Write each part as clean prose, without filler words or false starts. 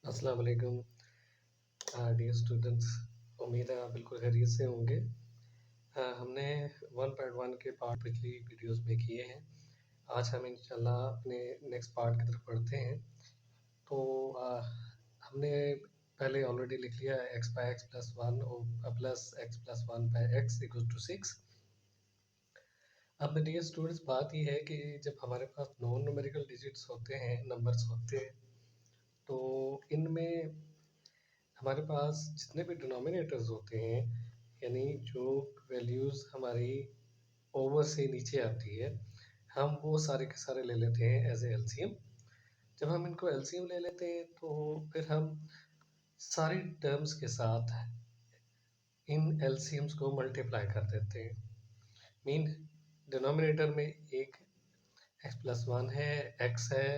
अस्सलाम वालेकुम dear students. उम्मीद है आप बिल्कुल खैरियत से होंगे। हमने 1.1 के पार्ट पिछली वीडियोस में किए हैं। आज हम इंशाल्लाह अपने नेक्स्ट पार्ट की तरफ बढ़ते हैं। तो हमने पहले ऑलरेडी लिख लिया है x by x plus one और plus x plus one by x equal to 6। अब डियर स्टूडेंट्स, बात यह है कि जब हमारे पास नॉन न्यूमेरिकल डिजिट्स होते हैं, नंबर्स होते हैं, तो इनमें हमारे पास जितने भी डिनोमिनेटर्स होते हैं, यानी जो वैल्यूज़ हमारी ओवर से नीचे आती है, हम वो सारे के सारे ले लेते हैं एज ए एलसीएम। जब हम इनको एलसीएम ले लेते हैं तो फिर हम सारी टर्म्स के साथ इन एलसीएम्स को मल्टीप्लाई कर देते हैं। मीन डिनोमिनेटर में एक एक्स प्लस वन है, एक्स है,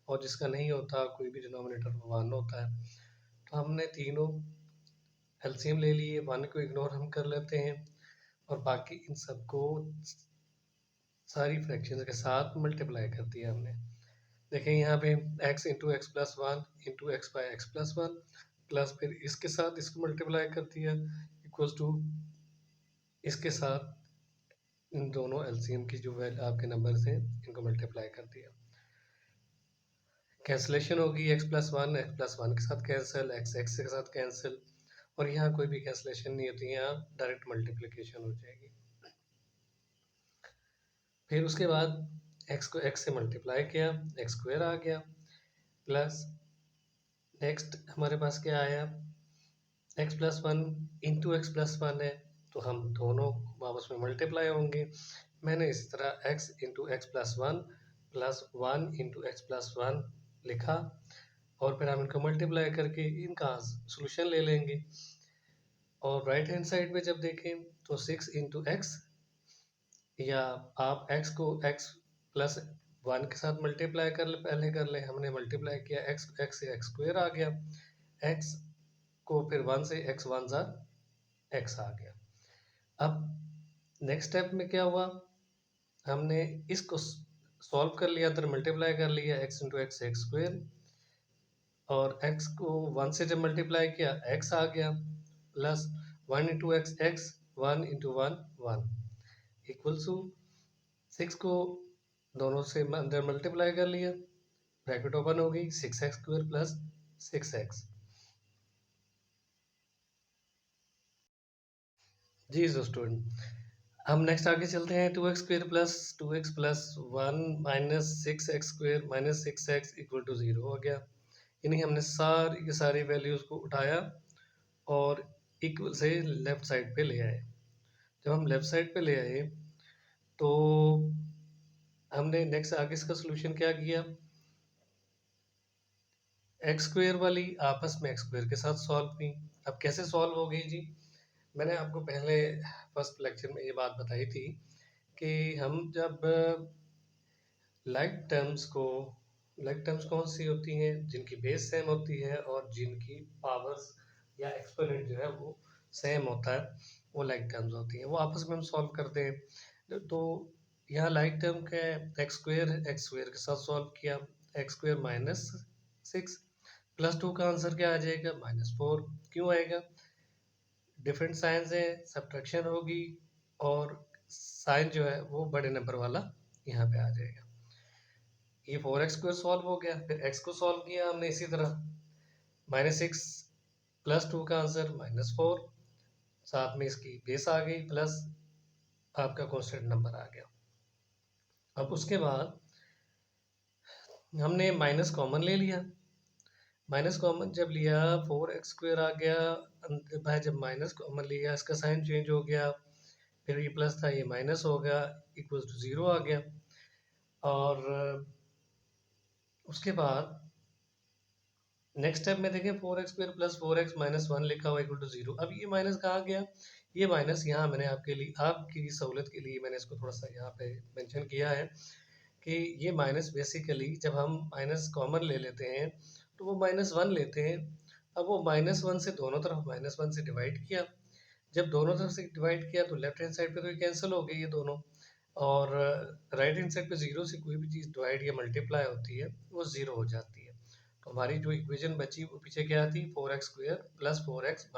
और जिसका नहीं होता कोई भी डिनोमिनेटर वन होता है, तो हमने तीनों एलसीएम ले लिए। वन को इग्नोर हम कर लेते हैं और बाकी इन सबको सारी फ्रैक्शंस के साथ मल्टीप्लाई कर दिया हमने। देखें यहाँ पे x into x plus one into x by x plus one plus फिर इसके साथ इसको मल्टीप्लाई कर दिया इक्वल्स टू इसके साथ इन दोनों एलसीएम की जो आपके नंबर्स हैं इनको मल्टीप्लाई कर दिया। कैंसलेशन होगी, एक्स प्लस वन के साथ कैंसिल, एक्स के साथ कैंसिल, और यहाँ कोई भी कैंसलेशन नहीं होती, यहाँ डायरेक्ट मल्टीप्लिकेशन हो जाएगी। फिर उसके बाद एक्स को एक्स से मल्टीप्लाई किया, एक्स स्क्वायर आ गया, प्लस नेक्स्ट हमारे पास क्या आया, x plus one into x plus one है, तो हम दोनों आपस में मल्टीप्लाई होंगे। मैंने इस तरह x into x plus one into x plus one लिखा, और फिर हम इनको मल्टीप्लाई करके इनका सोल्यूशन ले लेंगे। और राइट हैंड साइड पे जब देखें तो 6 इंटू एक्स, या आप x को x प्लस वन के साथ मल्टीप्लाई पहले कर ले। हमने मल्टीप्लाई किया, x से एक्स स्क्वायर आ गया, x को फिर वन से एक्स वन ज़ा एक्स आ गया। अब नेक्स्ट स्टेप में क्या हुआ, हमने इसको सॉल्व कर लिया, अंदर मल्टीप्लाई कर लिया, x into x x square, और x को वन से जब मल्टीप्लाई किया x आ गया, plus one into x x, one into one one, equal to 6 को दोनों से अंदर मल्टीप्लाई कर लिया, ब्रैकेट ओपन हो गई, 6x स्क्वायर प्लस 6x। जी स्टूडेंट, हम नेक्स्ट आगे चलते हैं। 2x plus one minus 6x square minus 6x equal to 0 हो गया। यानी हमने सारी की सारी वैल्यूज़ को उठाया और इक्वल से लेफ्ट साइड पे ले आए। जब हम लेफ्ट साइड पे ले आए तो हमने नेक्स्ट आगे इसका सोल्यूशन क्या किया, एक्स स्क्वायर वाली आपस में एक्स स्क्वायर के साथ सॉल्व की। अब कैसे सॉल्व हो गई जी, मैंने आपको पहले फर्स्ट लेक्चर में ये बात बताई थी कि हम जब लाइक टर्म्स कौन सी होती हैं, जिनकी बेस सेम होती है और जिनकी पावर्स या एक्सपोनेंट जो है वो सेम होता है, वो लाइक टर्म्स होती हैं, वो आपस में हम सॉल्व करते हैं। तो यहाँ लाइक टर्म का एक्स स्क्वायर के साथ सॉल्व किया, एक्स स्क्वायर माइनस 6 प्लस 2 का आंसर क्या आ जाएगा, -4। क्यों आएगा, डिफरेंट साइंस है, सब्ट्रैक्शन होगी और साइन जो है वो बड़े नंबर वाला यहाँ पे आ जाएगा। ये 4x स्क्वायर सॉल्व हो गया, फिर x को सॉल्व किया हमने इसी तरह, -6 प्लस 2 का आंसर -4, साथ में इसकी बेस आ गई, प्लस आपका कांस्टेंट नंबर आ गया। अब उसके बाद हमने माइनस कॉमन ले लिया, माइनस कॉमन जब लिया 4x स्क्वायर आ गया, भाई जब माइनस कॉमन लिया इसका साइन चेंज हो गया, फिर ये प्लस था ये माइनस हो गया, इक्वल टू 0 आ गया। और उसके बाद नेक्स्ट स्टेप में देखें, 4x square plus 4x minus 1 लिखा हुआ इक्वल टू 0। अब ये माइनस कहाँ गया, ये माइनस यहाँ मैंने आपकी सहूलत के लिए मैंने इसको थोड़ा सा यहाँ पे मेंशन किया है कि ये माइनस बेसिकली जब हम माइनस कॉमन ले लेते हैं तो वो -1 लेते हैं। अब वो -1 से दोनों तरफ -1 से डिवाइड किया, जब दोनों तरफ से डिवाइड किया तो लेफ्ट हैंड साइड पे तो ये कैंसिल हो गई ये दोनों, और राइट हैंड साइड पे 0 से कोई भी चीज़ डिवाइड या मल्टीप्लाई होती है वो 0 हो जाती है। तो हमारी जो इक्वेशन बची वो पीछे क्या थी, 4x² + 4x -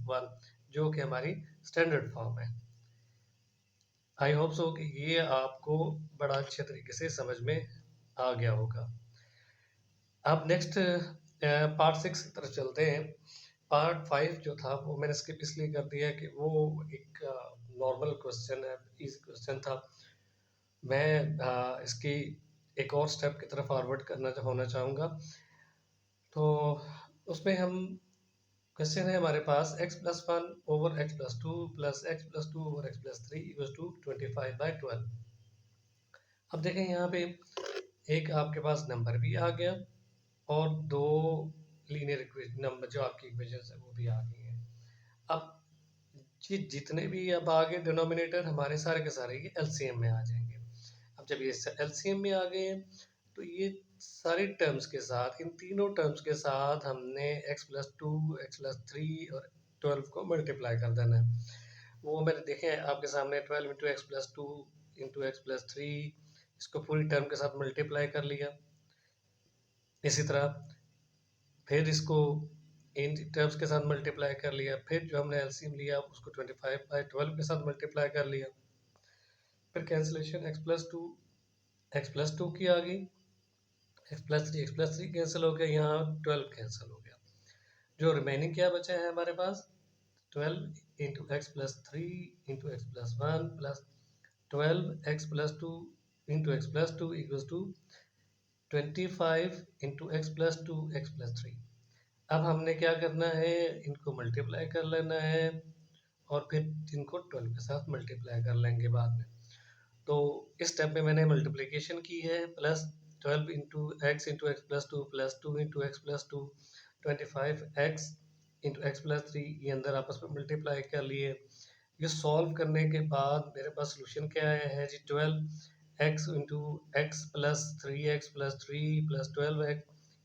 1, जो कि हमारी स्टैंडर्ड फॉर्म है। आई होप सो कि ये आपको बड़ा अच्छे तरीके से समझ में आ गया होगा। अब नेक्स्ट पार्ट 6 की तरफ चलते हैं। पार्ट 5 जो था वो मैंने स्किप इसलिए कर दिया कि वो एक नॉर्मल क्वेश्चन है, इजी क्वेश्चन था। मैं इसकी एक और स्टेप की तरफ फॉरवर्ड होना चाहूँगा। तो उसमें हम क्वेश्चन है हमारे पास x+1 / x+2 + x+2 / x+3 = 25/12। अब देखें यहाँ पे एक आपके पास नंबर भी आ गया और दो लीनियर नंबर जो आपकी इक्वेशन है वो भी आ गई हैं। अब ये जितने भी अब आगे डिनोमिनेटर हमारे सारे के सारे ये एलसीएम में आ जाएंगे। अब जब ये एलसीएम में आ गए हैं तो ये सारी टर्म्स के साथ, इन तीनों टर्म्स के साथ हमने x+2 x+3 और 12 को मल्टीप्लाई कर देना है। वो मैंने देखे आपके सामने 12 × x+2 × x+3, इसको पूरी टर्म के साथ मल्टीप्लाई कर लिया। इसी तरह फिर इसको इन टर्म्स के साथ मल्टीप्लाई कर लिया, फिर जो हमने एलसीएम लिया उसको 25/12 के साथ मल्टीप्लाई कर लिया। फिर कैंसिलेशन x+2 की आ गई, x+3 कैंसिल हो गया, यहाँ 12 कैंसिल हो गया। जो रिमेनिंग क्या बचा है हमारे पास, 12 × x+3 × x+1 + 12 x+2 × x+2 = 25 × x+2 x+3। अब हमने क्या करना है, इनको मल्टीप्लाई कर लेना है और फिर इनको 12 के साथ मल्टीप्लाई कर लेंगे बाद में। तो इस स्टेप में मैंने मल्टीप्लिकेशन की है, plus 12 × x × x+2 + 2 × x+2 25x × x+3, ये अंदर आपस में मल्टीप्लाई कर लिए। ये सॉल्व करने के बाद मेरे पास सोल्यूशन क्या आया है जी, 12x × x + 3x + 3 + 12x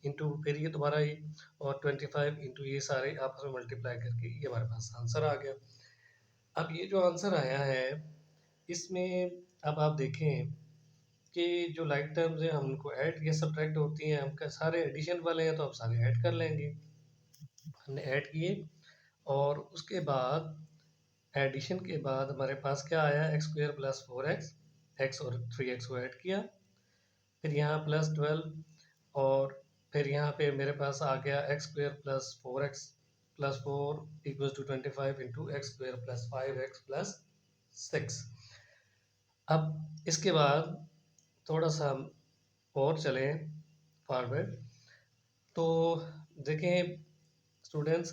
into फिर ये दोबारा ये और 25 इंटू ये सारे आपस में मल्टीप्लाई करके ये हमारे पास आंसर आ गया। अब ये जो आंसर आया है इसमें अब आप देखें कि जो लाइक टर्म्स हैं हम उनको ऐड या सब्ट्रैक्ट होती हैं, हम सारे एडिशन वाले हैं तो आप सारे ऐड कर लेंगे। हमने ऐड किए और उसके बाद एडिशन के बाद हमारे पास क्या आया, x² + 4x, x और 3x को ऐड किया, फिर यहाँ +12 और फिर यहाँ पे मेरे पास आ गया x² + 4x + 4 = 25 × x² + 5x + 6। अब इसके बाद थोड़ा सा हम और चलें फॉरवर्ड, तो देखें स्टूडेंट्स,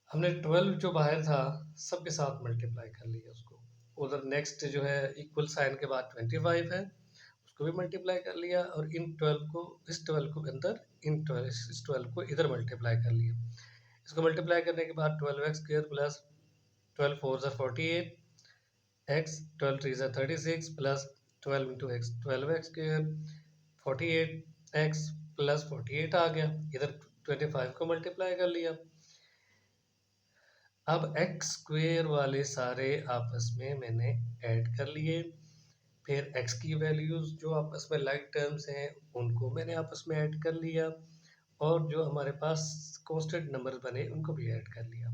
हमने 12 जो बाहर था सबके साथ मल्टीप्लाई कर लिया उसको, उधर नेक्स्ट जो है इक्वल साइन के बाद 25 है उसको भी मल्टीप्लाई कर लिया और इन 12 को, इस 12 को अंदर इस 12 को इधर मल्टीप्लाई कर लिया। इसको मल्टीप्लाई करने के बाद 12x² + 12 4 = 48 x 12 3 = 36 + 12 × x 12x² 48 x + 48 आ गया, इधर 25 को मल्टीप्लाई कर लिया। अब x² वाले सारे आपस में मैंने ऐड कर लिए, फिर x की वैल्यूज़ जो आपस में लाइक टर्म्स हैं उनको मैंने आपस में ऐड कर लिया और जो हमारे पास कांस्टेंट नंबर बने उनको भी ऐड कर लिया।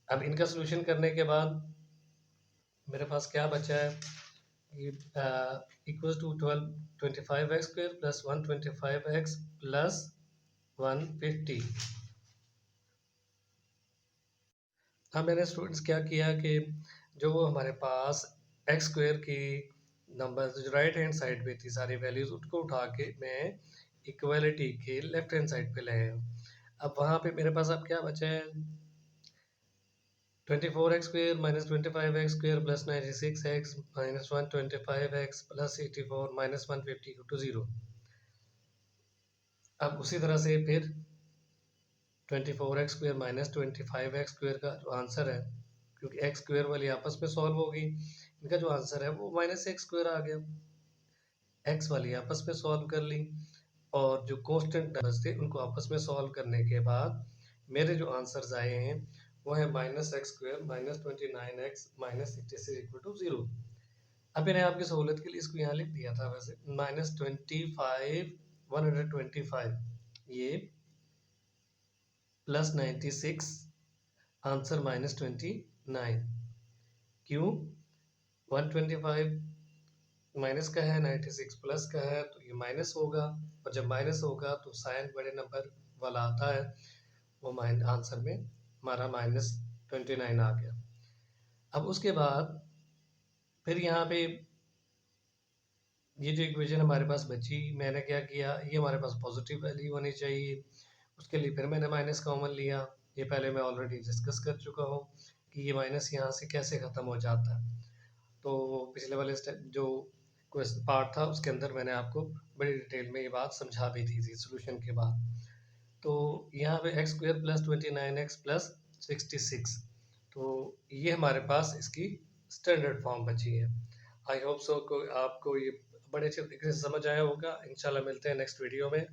अब इनका सलूशन करने के बाद मेरे पास क्या बचा है, ये इक्वल्स टू 25x² + 125x + 150। अब मैंने स्टूडेंट्स क्या किया कि जो हमारे पास x² की नंबर जो राइट हैंड साइड पे थी सारी वैल्यूज़ उनको उठा के मैं इक्वलिटी के लेफ्ट हैंड साइड पे ले आया। अब वहाँ पे मेरे पास अब क्या बचा है, 24x² - 25x² + 96x - 125x + 84 - 150 = 0। अब उसी तरह से फिर 24x² - 25x² का जो आंसर है, क्योंकि x² वाली आपस में सॉल्व हो गई, इनका जो आंसर है वो -x² आ गया। x वाली आपस में सॉल्व कर ली और जो कांस्टेंट नंबर्स थे उनको आपस में सॉल्व करने के बाद मेरे जो आंसर्स आए हैं वो है -x² - 29x - 66 = 0। अब मैंने आपकी सहूलियत के लिए इसको यहाँ लिख दिया था, वैसे -25 125 ये प्लस 96 आंसर -29। क्यों? 125 माइनस का है, 96 प्लस का है, तो ये माइनस होगा, और जब माइनस होगा तो साइन बड़े नंबर वाला आता है, वो आंसर में हमारा -29 आ गया। अब उसके बाद फिर यहाँ पे ये जो इक्वेशन हमारे पास बची, मैंने क्या किया, ये हमारे पास पॉजिटिव वैल्यू होनी चाहिए, उसके लिए फिर मैंने माइनस कॉमन लिया। ये पहले मैं ऑलरेडी डिस्कस कर चुका हूँ कि ये माइनस यहाँ से कैसे ख़त्म हो जाता है। तो पिछले वाले स्टेप जो क्वेश्चन पार्ट था उसके अंदर मैंने आपको बड़ी डिटेल में ये बात समझा भी थी सोल्यूशन के बाद। तो यहाँ पे x square plus 29x plus 66, तो ये हमारे पास इसकी स्टैंडर्ड फॉर्म बची है। आई होप सो को आपको ये बड़े अच्छे तरीके से समझ आया होगा। इंशाल्लाह मिलते हैं नेक्स्ट वीडियो में।